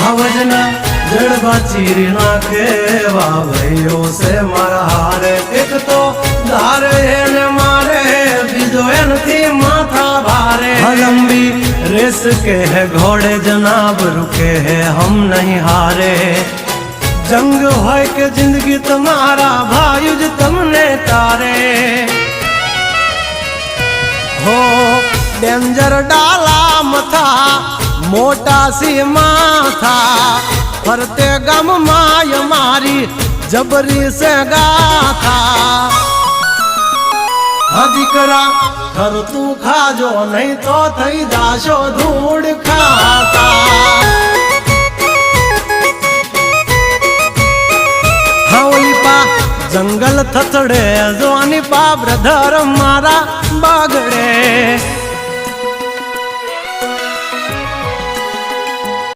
આવજના જડબા ચીરી નાખે વાવૈયો છે મારા હારે એક તો ધારે એને મારે બીજો એનથી માથા ભારે લંબી रेस के है घोड़े जनाब रुके है हम नहीं हारे जंग होय के जिंदगी तुम्हारा भाई ज तुमने तारे हो डेंजर डाला मथा मोटा सी माथा फरते गम माय मारी जबरी से गाथा દીકરા ઘર તું ખાજો નહીં તો થઈ જાશો ધૂળ ખાતા હાવલી પા જંગલ થથડે જોની પા બ્રધર મારા બાગડે